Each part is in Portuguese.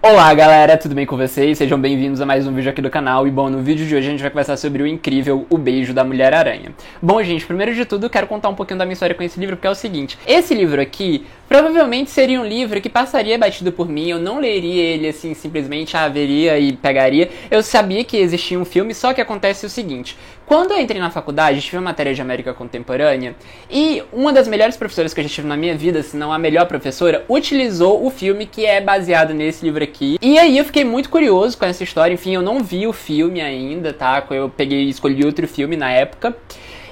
Olá galera, tudo bem com vocês? Sejam bem-vindos a mais um vídeo aqui do canal. E bom, no vídeo de hoje a gente vai conversar sobre o incrível O Beijo da Mulher-Aranha. Bom gente, primeiro de tudo eu quero contar um pouquinho da minha história com esse livro, porque é o seguinte: esse livro aqui provavelmente seria um livro que passaria batido por mim. Eu não leria ele assim simplesmente, veria e pegaria. Eu sabia que existia um filme, só que acontece o seguinte: quando eu entrei na faculdade, tive uma matéria de América Contemporânea e uma das melhores professoras que eu já tive na minha vida, se não a melhor professora, utilizou o filme que é baseado nesse livro aqui. E aí eu fiquei muito curioso com essa história. Enfim, eu não vi o filme ainda, tá? Eu peguei e escolhi outro filme na época.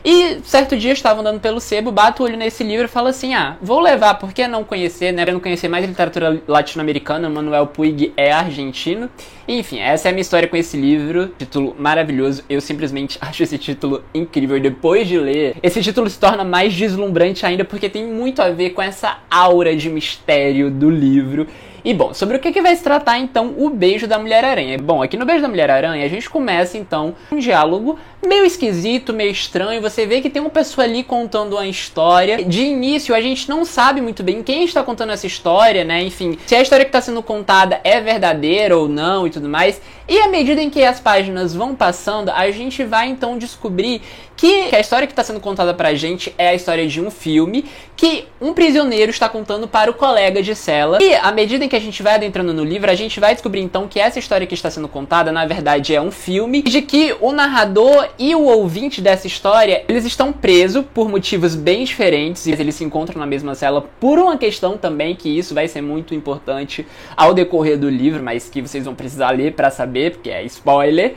E certo dia eu estava andando pelo sebo, bato o olho nesse livro e falo assim: vou levar, por que não conhecer, né? Eu não conhecer mais literatura latino-americana, Manuel Puig é argentino. Enfim, essa é a minha história com esse livro, título maravilhoso. Eu simplesmente acho esse título incrível. E depois de ler, esse título se torna mais deslumbrante ainda, porque tem muito a ver com essa aura de mistério do livro. E bom, sobre o que vai se tratar então O Beijo da Mulher-Aranha? Bom, aqui no Beijo da Mulher-Aranha a gente começa então um diálogo meio esquisito, meio estranho. Você vê que tem uma pessoa ali contando uma história. De início a gente não sabe muito bem quem está contando essa história, né? Enfim, se a história que está sendo contada é verdadeira ou não e tudo mais. E à medida em que as páginas vão passando, a gente vai então descobrir que a história que está sendo contada pra gente é a história de um filme que um prisioneiro está contando para o colega de cela. E à medida em que a gente vai adentrando no livro, a gente vai descobrir então que essa história que está sendo contada, na verdade, é um filme, de que o narrador e o ouvinte dessa história, eles estão presos por motivos bem diferentes, e eles se encontram na mesma cela por uma questão também, que isso vai ser muito importante ao decorrer do livro, mas que vocês vão precisar ler pra saber, porque é spoiler.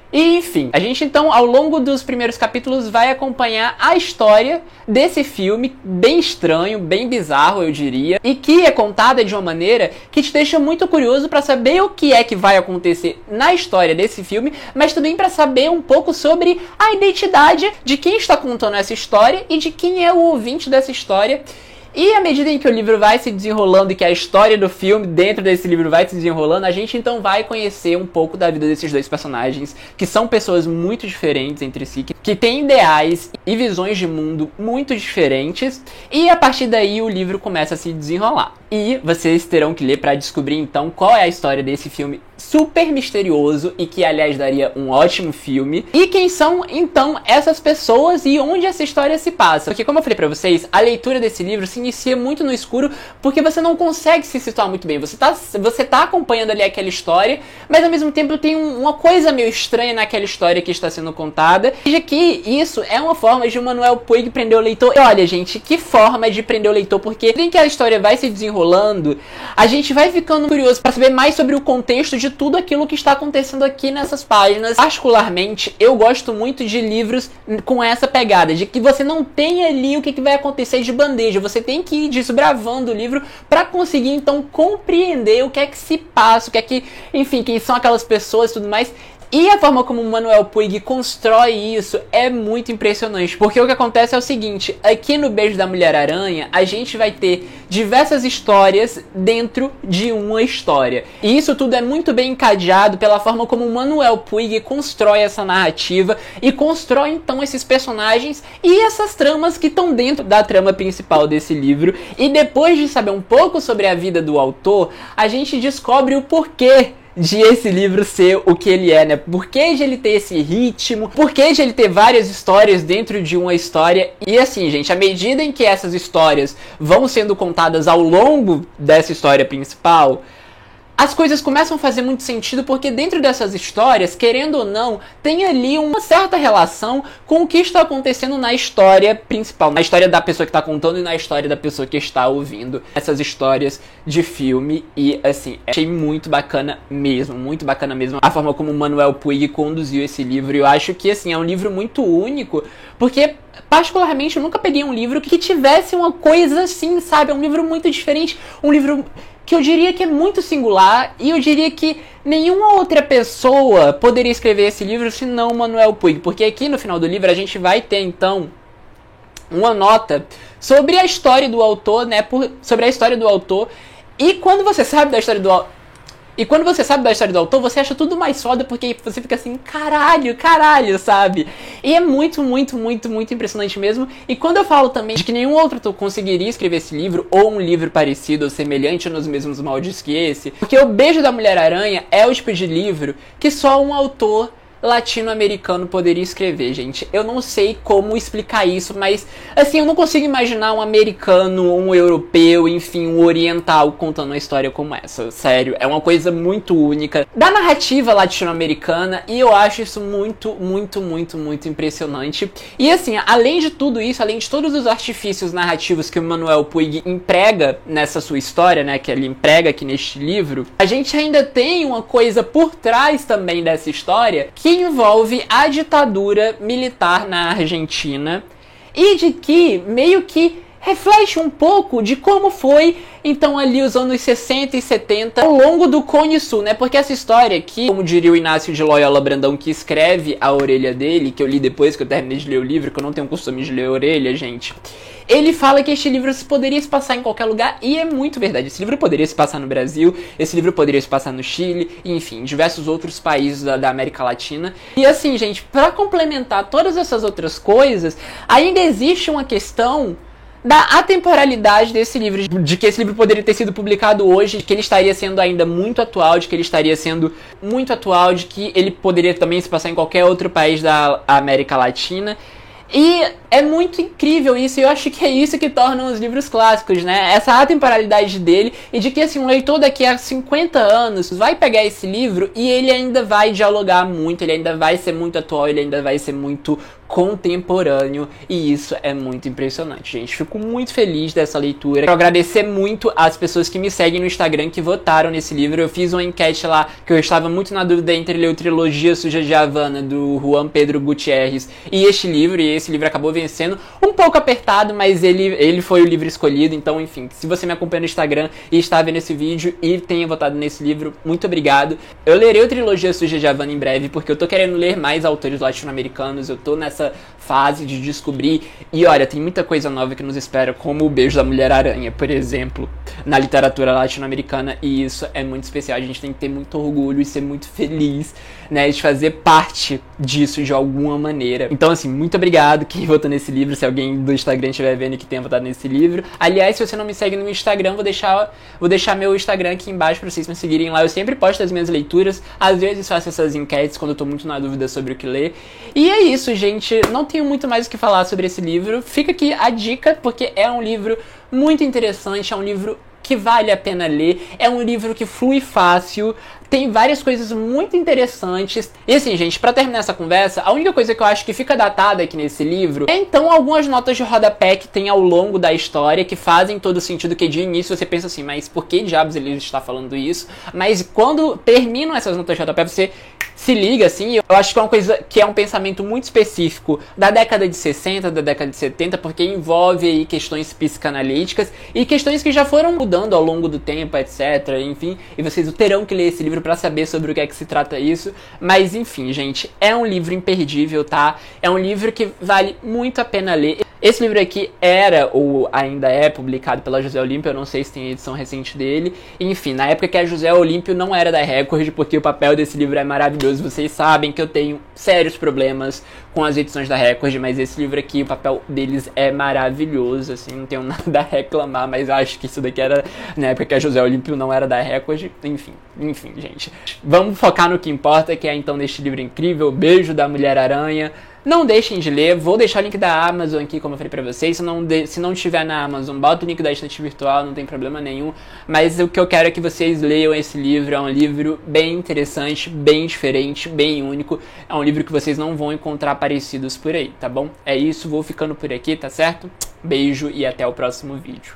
E enfim, a gente então ao longo dos primeiros capítulos vai acompanhar a história desse filme bem estranho, bem bizarro eu diria, e que é contada de uma maneira que te deixa muito curioso para saber o que é que vai acontecer na história desse filme, mas também para saber um pouco sobre a identidade de quem está contando essa história e de quem é o ouvinte dessa história. E à medida em que o livro vai se desenrolando e que a história do filme dentro desse livro vai se desenrolando, a gente então vai conhecer um pouco da vida desses dois personagens, que são pessoas muito diferentes entre si, que têm ideais e visões de mundo muito diferentes, e a partir daí o livro começa a se desenrolar. E vocês terão que ler para descobrir então qual é a história desse filme super misterioso e que aliás daria um ótimo filme, e quem são então essas pessoas e onde essa história se passa. Porque como eu falei pra vocês, a leitura desse livro se inicia muito no escuro, porque você não consegue se situar muito bem. Você tá acompanhando ali aquela história, mas ao mesmo tempo tem uma coisa meio estranha naquela história que está sendo contada. Veja que isso é uma forma de o Manuel Puig prender o leitor. E olha gente, que forma de prender o leitor, porque em que a história vai se desenrolando, a gente vai ficando curioso para saber mais sobre o contexto de tudo aquilo que está acontecendo aqui nessas páginas. Particularmente, eu gosto muito de livros com essa pegada, de que você não tem ali o que vai acontecer de bandeja, você tem que ir desbravando o livro para conseguir então compreender o que é que se passa, o que é que, enfim, quem são aquelas pessoas e tudo mais. E a forma como o Manuel Puig constrói isso é muito impressionante, porque o que acontece é o seguinte: aqui no Beijo da Mulher-Aranha a gente vai ter diversas histórias dentro de uma história, e isso tudo é muito bem encadeado pela forma como o Manuel Puig constrói essa narrativa e constrói então esses personagens e essas tramas que estão dentro da trama principal desse livro. E depois de saber um pouco sobre a vida do autor, a gente descobre o porquê de esse livro ser o que ele é, né? Por que de ele ter esse ritmo? Por que de ele ter várias histórias dentro de uma história? E assim, gente, à medida em que essas histórias vão sendo contadas ao longo dessa história principal, as coisas começam a fazer muito sentido, porque dentro dessas histórias, querendo ou não, tem ali uma certa relação com o que está acontecendo na história principal, na história da pessoa que está contando e na história da pessoa que está ouvindo essas histórias de filme. E assim, achei muito bacana mesmo a forma como o Manuel Puig conduziu esse livro. E eu acho que assim, é um livro muito único, porque particularmente eu nunca peguei um livro que tivesse uma coisa assim, sabe? É um livro muito diferente, um livro que eu diria que é muito singular, e eu diria que nenhuma outra pessoa poderia escrever esse livro senão o Manuel Puig, porque aqui no final do livro a gente vai ter então uma nota sobre a história do autor, né, sobre a história do autor. E quando você sabe da história do autor, E quando você sabe da história do autor, você acha tudo mais foda, porque você fica assim, caralho, sabe? E é muito, muito, muito, muito impressionante mesmo. E quando eu falo também de que nenhum outro autor conseguiria escrever esse livro, ou um livro parecido ou semelhante nos mesmos moldes que esse, porque O Beijo da Mulher-Aranha é o tipo de livro que só um autor latino-americano poderia escrever, gente. Eu não sei como explicar isso, mas assim, eu não consigo imaginar um americano, um europeu, enfim, um oriental contando uma história como essa. Sério, é uma coisa muito única da narrativa latino-americana e eu acho isso muito, muito, muito, muito impressionante. E assim, além de tudo isso, além de todos os artifícios narrativos que o Manuel Puig emprega nessa sua história, né, que ele emprega aqui neste livro, a gente ainda tem uma coisa por trás também dessa história que envolve a ditadura militar na Argentina e de que meio que reflete um pouco de como foi então ali os anos 60 e 70 ao longo do Cone Sul, né? Porque essa história aqui, como diria o Inácio de Loyola Brandão, que escreve A Orelha dele, que eu li depois que eu terminei de ler o livro, que eu não tenho costume de ler a orelha, gente. Ele fala que este livro poderia se passar em qualquer lugar, e é muito verdade. Esse livro poderia se passar no Brasil, esse livro poderia se passar no Chile, enfim, diversos outros países da América Latina. E assim, gente, pra complementar todas essas outras coisas, ainda existe uma questão da atemporalidade desse livro, de que esse livro poderia ter sido publicado hoje, de que ele estaria sendo ainda muito atual, de que ele estaria sendo muito atual, de que ele poderia também se passar em qualquer outro país da América Latina. E é muito incrível isso, e eu acho que é isso que torna os livros clássicos, né? Essa atemporalidade dele, e de que assim, um leitor daqui a 50 anos vai pegar esse livro e ele ainda vai dialogar muito, ele ainda vai ser muito atual, ele ainda vai ser muito contemporâneo, e isso é muito impressionante, gente. Fico muito feliz dessa leitura. Quero agradecer muito às pessoas que me seguem no Instagram, que votaram nesse livro. Eu fiz uma enquete lá, que eu estava muito na dúvida entre ler o Trilogia Suja de Havana, do Juan Pedro Gutierrez, e este livro, e esse livro acabou vencendo. Um pouco apertado, mas ele foi o livro escolhido, então, enfim, se você me acompanha no Instagram e está vendo esse vídeo e tenha votado nesse livro, muito obrigado. Eu lerei o Trilogia Suja de Havana em breve, porque eu tô querendo ler mais autores latino-americanos, eu tô nessa fase de descobrir, e olha, tem muita coisa nova que nos espera, como O Beijo da Mulher-Aranha, por exemplo, na literatura latino-americana, e isso é muito especial. A gente tem que ter muito orgulho e ser muito feliz, né, de fazer parte disso de alguma maneira. Então, assim, muito obrigado quem votou nesse livro, se alguém do Instagram estiver vendo e que tenha votado nesse livro. Aliás, se você não me segue no Instagram, vou deixar meu Instagram aqui embaixo pra vocês me seguirem lá. Eu sempre posto as minhas leituras, às vezes faço essas enquetes quando eu tô muito na dúvida sobre o que ler. E é isso, gente. Não tenho muito mais o que falar sobre esse livro. Fica aqui a dica, porque é um livro muito interessante, é um livro que vale a pena ler, é um livro que flui fácil, tem várias coisas muito interessantes. E assim, gente, pra terminar essa conversa, a única coisa que eu acho que fica datada aqui nesse livro é então algumas notas de rodapé que tem ao longo da história, que fazem todo sentido, que de início você pensa assim, mas por que diabos ele está falando isso? Mas quando terminam essas notas de rodapé, você se liga, assim. Eu acho que é uma coisa que é um pensamento muito específico da década de 60, da década de 70, porque envolve aí questões psicanalíticas e questões que já foram mudando ao longo do tempo, etc, enfim, e vocês terão que ler esse livro pra saber sobre o que é que se trata isso. Mas enfim, gente, é um livro imperdível, tá? É um livro que vale muito a pena ler. Esse livro aqui era, ou ainda é, publicado pela José Olímpio, eu não sei se tem edição recente dele. Enfim, na época que a José Olímpio não era da Record, porque o papel desse livro é maravilhoso. Vocês sabem que eu tenho sérios problemas com as edições da Record, mas esse livro aqui, o papel deles é maravilhoso, assim, não tenho nada a reclamar, mas acho que isso daqui era na época que a José Olímpio não era da Record. Enfim, gente. Vamos focar no que importa, que é então neste livro incrível, Beijo da Mulher-Aranha. Não deixem de ler, vou deixar o link da Amazon aqui, como eu falei pra vocês. Se não tiver na Amazon, bota o link da estante virtual, não tem problema nenhum. Mas o que eu quero é que vocês leiam esse livro. É um livro bem interessante, bem diferente, bem único. É um livro que vocês não vão encontrar parecidos por aí, tá bom? É isso, vou ficando por aqui, tá certo? Beijo e até o próximo vídeo.